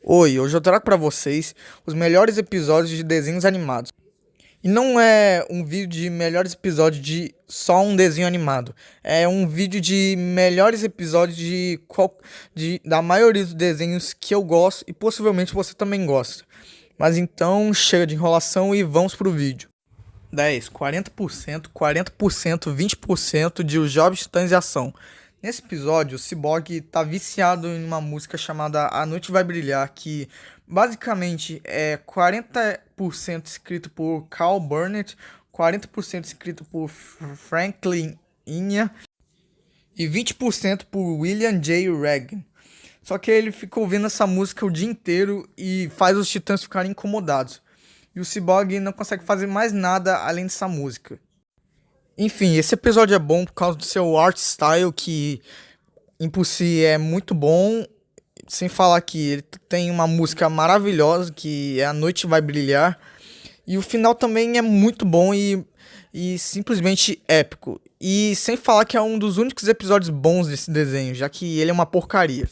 Oi, hoje eu trago pra vocês os melhores episódios de desenhos animados. E não é um vídeo de melhores episódios de só um desenho animado. É um vídeo de melhores episódios da maioria dos desenhos que eu gosto e possivelmente você também gosta. Mas então chega de enrolação e vamos pro vídeo. 10, 40%, 40%, 20% de Os Jovens Titãs em Ação. Nesse episódio, o Cyborg tá viciado em uma música chamada A Noite Vai Brilhar, que basicamente é 40% escrito por Carl Burnett, 40% escrito por Franklin Inha e 20% por William J. Regan. Só que ele fica ouvindo essa música o dia inteiro e faz os titãs ficarem incomodados. E o Cyborg não consegue fazer mais nada além dessa música. Enfim, esse episódio é bom por causa do seu art style, que por si é muito bom. Sem falar que ele tem uma música maravilhosa, que é A Noite Vai Brilhar. E o final também é muito bom e simplesmente épico. E sem falar que é um dos únicos episódios bons desse desenho, já que ele é uma porcaria.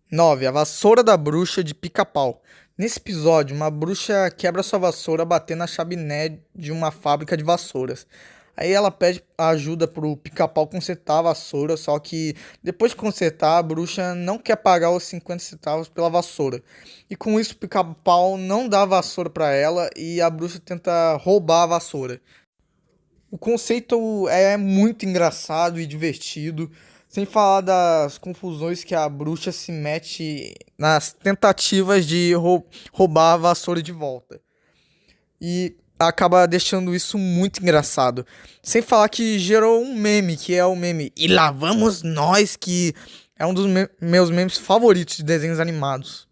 9. A Vassoura da Bruxa de Pica-Pau. Nesse episódio, uma bruxa quebra sua vassoura batendo na chaminé de uma fábrica de vassouras. Aí ela pede ajuda pro Pica-Pau consertar a vassoura, só que depois de consertar, a bruxa não quer pagar os 50 centavos pela vassoura. E com isso, o Pica-Pau não dá a vassoura pra ela e a bruxa tenta roubar a vassoura. O conceito é muito engraçado e divertido, sem falar das confusões que a bruxa se mete nas tentativas de roubar a vassoura de volta. E acaba deixando isso muito engraçado. Sem falar que gerou um meme, que é o meme E lá vamos nós, que é um dos meus memes favoritos de desenhos animados.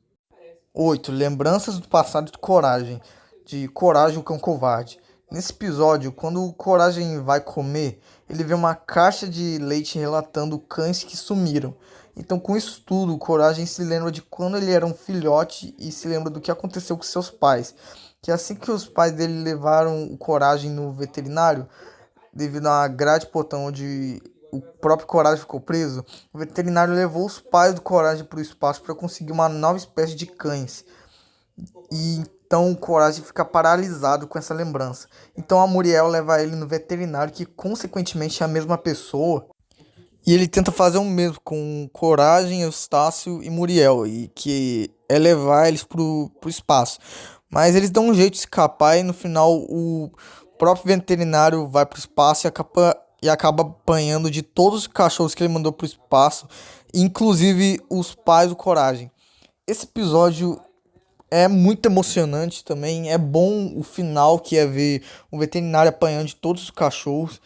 8. Lembranças do passado de Coragem, de Coragem o Cão Covarde. Nesse episódio, quando o Coragem vai comer, ele vê uma caixa de leite relatando cães que sumiram. Então, com isso tudo, o Coragem se lembra de quando ele era um filhote e se lembra do que aconteceu com seus pais. Que assim que os pais dele levaram o Coragem no veterinário, devido a uma grade portão onde o próprio Coragem ficou preso, o veterinário levou os pais do Coragem para o espaço para conseguir uma nova espécie de cães. E então o Coragem fica paralisado com essa lembrança. Então a Muriel leva ele no veterinário, que consequentemente é a mesma pessoa. E ele tenta fazer o mesmo com Coragem, Eustácio e Muriel, e que é levar eles pro espaço. Mas eles dão um jeito de escapar e no final o próprio veterinário vai pro espaço e acaba apanhando de todos os cachorros que ele mandou pro espaço, inclusive os pais do Coragem. Esse episódio é muito emocionante também. É bom o final, que é ver o veterinário apanhando de todos os cachorros.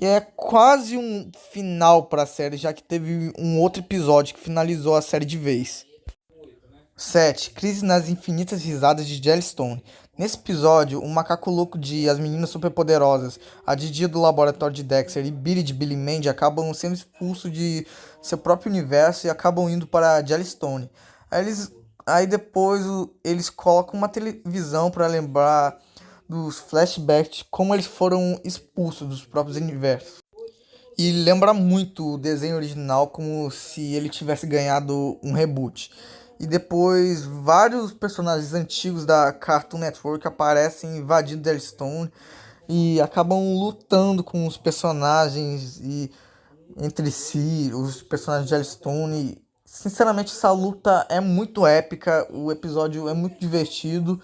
E é quase um final para a série, já que teve um outro episódio que finalizou a série de vez. 7. Crise nas Infinitas Risadas de Jellystone. Nesse episódio, o macaco louco de As Meninas Superpoderosas, a Didi do laboratório de Dexter e Billy de Billy Mandy acabam sendo expulsos de seu próprio universo e acabam indo para Jellystone. Aí depois eles colocam uma televisão para lembrar dos flashbacks de como eles foram expulsos dos próprios universos. E lembra muito o desenho original, como se ele tivesse ganhado um reboot. E depois vários personagens antigos da Cartoon Network aparecem invadindo Jellystone e acabam lutando com os personagens e entre si, os personagens de Jellystone. Sinceramente, essa luta é muito épica, o episódio é muito divertido,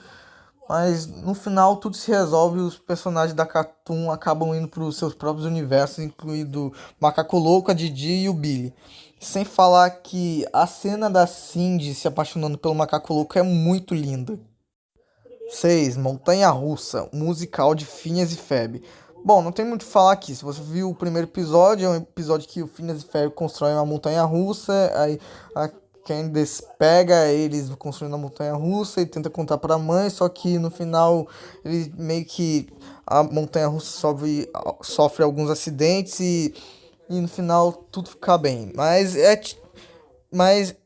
mas no final tudo se resolve e os personagens da Cartoon acabam indo para os seus próprios universos, incluindo o Macaco Louco, a Didi e o Billy. Sem falar que a cena da Cindy se apaixonando pelo Macaco Louco é muito linda. 6. Montanha Russa, um musical de Phineas e Ferb. Bom, não tem muito o que falar aqui. Se você viu o primeiro episódio, é um episódio que o Phineas e Ferb constroem uma montanha russa, aí a Candace pega eles construindo a montanha russa e tenta contar pra mãe, só que no final ele meio que a montanha russa sofre alguns acidentes e no final tudo fica bem. Mas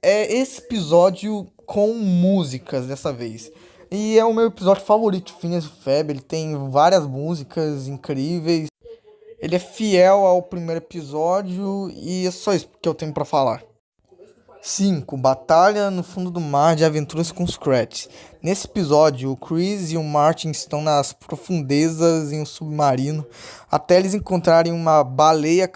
é esse episódio com músicas dessa vez. E é o meu episódio favorito de Phineas e Ferb. Ele tem várias músicas incríveis. Ele é fiel ao primeiro episódio e é só isso que eu tenho pra falar. 5. Batalha no fundo do mar de aventuras com os Scratch. Nesse episódio, o Chris e o Martin estão nas profundezas em um submarino até eles encontrarem uma baleia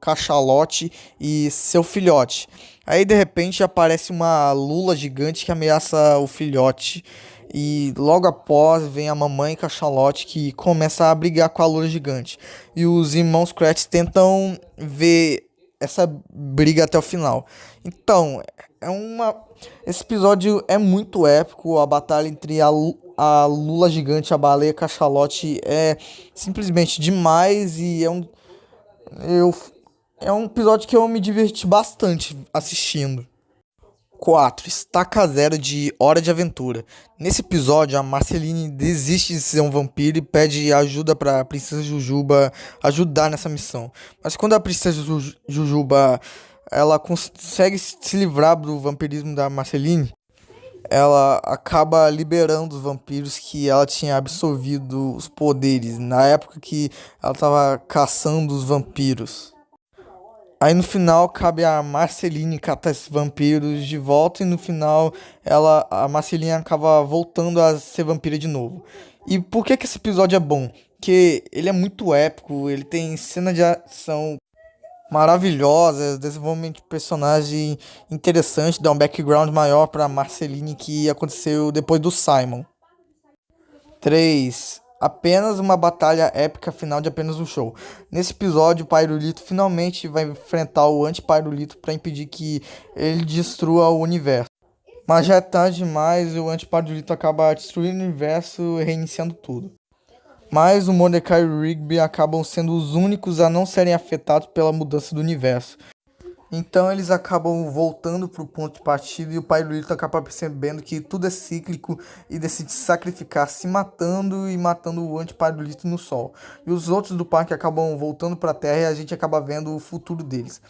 cachalote e seu filhote. Aí de repente aparece uma lula gigante que ameaça o filhote. E logo após vem a mamãe cachalote que começa a brigar com a lula gigante. E os irmãos Scratch tentam ver essa briga até o final. Então, esse episódio é muito épico. A batalha entre a lula gigante e a baleia cachalote é simplesmente demais. E eu, é um episódio que eu me diverti bastante assistindo. 4. Estaca Zero de Hora de Aventura. Nesse episódio, a Marceline desiste de ser um vampiro e pede ajuda para a Princesa Jujuba ajudar nessa missão. Mas quando a Princesa Jujuba ela consegue se livrar do vampirismo da Marceline, ela acaba liberando os vampiros que ela tinha absorvido os poderes na época que ela estava caçando os vampiros. Aí no final cabe a Marceline catar esses vampiros de volta e no final a Marceline acaba voltando a ser vampira de novo. E por que esse episódio é bom? Porque ele é muito épico, ele tem cena de ação maravilhosas, desenvolvimento de personagem interessante, dá um background maior pra Marceline que aconteceu depois do Simon. 3. Apenas uma batalha épica final de apenas um show. Nesse episódio, o Pairulito finalmente vai enfrentar o Anti-Pairulito para impedir que ele destrua o universo. Mas já é tarde demais e o Anti-Pairulito acaba destruindo o universo e reiniciando tudo. Mas o Mordecai e o Rigby acabam sendo os únicos a não serem afetados pela mudança do universo. Então eles acabam voltando para o ponto de partida e o Pairulito acaba percebendo que tudo é cíclico e decide se sacrificar, se matando e matando o Anti-Pairulito no sol. E os outros do parque acabam voltando para a Terra e a gente acaba vendo o futuro deles.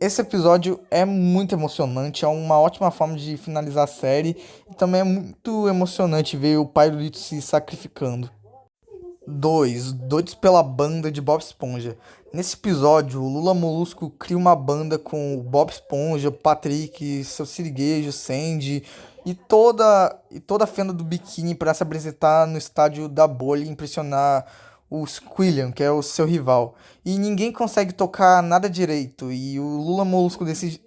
Esse episódio é muito emocionante, é uma ótima forma de finalizar a série e também é muito emocionante ver o Pairulito se sacrificando. 2. Doidos pela banda de Bob Esponja. Nesse episódio, o Lula Molusco cria uma banda com o Bob Esponja, o Patrick, seu Siriguejo, Sandy e toda a fenda do biquíni para se apresentar no estádio da bolha e impressionar o Squilliam, que é o seu rival. E ninguém consegue tocar nada direito e o Lula Molusco decide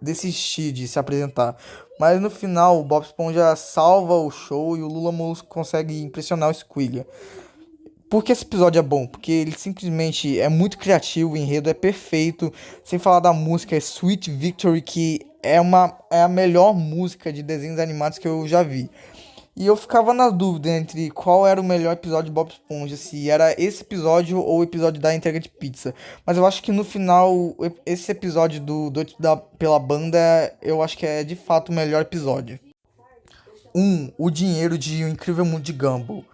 desistir de se apresentar. Mas no final, o Bob Esponja salva o show e o Lula Molusco consegue impressionar o Squilliam. Por que esse episódio é bom? Porque ele simplesmente é muito criativo, o enredo é perfeito. Sem falar da música, é Sweet Victory, que é a melhor música de desenhos animados que eu já vi. E eu ficava na dúvida entre qual era o melhor episódio de Bob Esponja, se era esse episódio ou o episódio da entrega de pizza. Mas eu acho que no final, esse episódio do Doido pela Banda, eu acho que é de fato o melhor episódio. 1. O dinheiro de O Incrível Mundo de Gumball.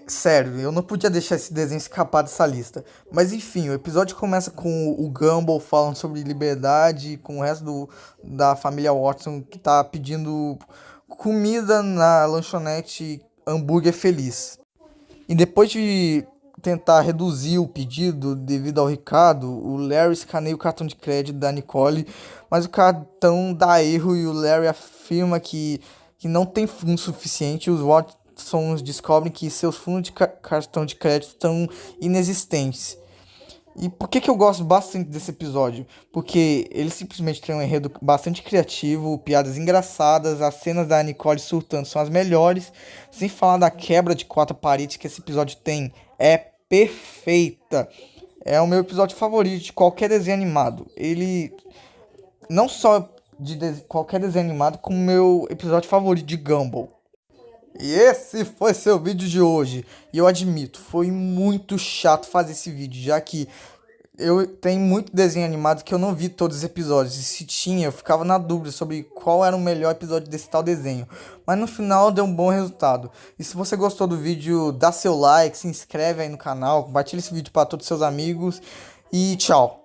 Sério, eu não podia deixar esse desenho escapar dessa lista. Mas enfim, o episódio começa com o Gumball falando sobre liberdade, com o resto da família Watson que tá pedindo comida na lanchonete Hambúrguer Feliz. E depois de tentar reduzir o pedido devido ao Ricardo, o Larry escaneia o cartão de crédito da Nicole, mas o cartão dá erro e o Larry afirma que não tem fundo suficiente e os Watsons descobrem que seus fundos de cartão de crédito estão inexistentes. E por que eu gosto bastante desse episódio? Porque ele simplesmente tem um enredo bastante criativo, piadas engraçadas, as cenas da Nicole surtando são as melhores, sem falar da quebra de quarta parede que esse episódio tem, é perfeita. É o meu episódio favorito de qualquer desenho animado. Ele, não só de qualquer desenho animado, como meu episódio favorito de Gumball. E esse foi seu vídeo de hoje. E eu admito, foi muito chato fazer esse vídeo, já que eu tenho muito desenho animado que eu não vi todos os episódios. E se tinha, eu ficava na dúvida sobre qual era o melhor episódio desse tal desenho. Mas no final deu um bom resultado. E se você gostou do vídeo, dá seu like, se inscreve aí no canal, compartilha esse vídeo para todos os seus amigos. E tchau!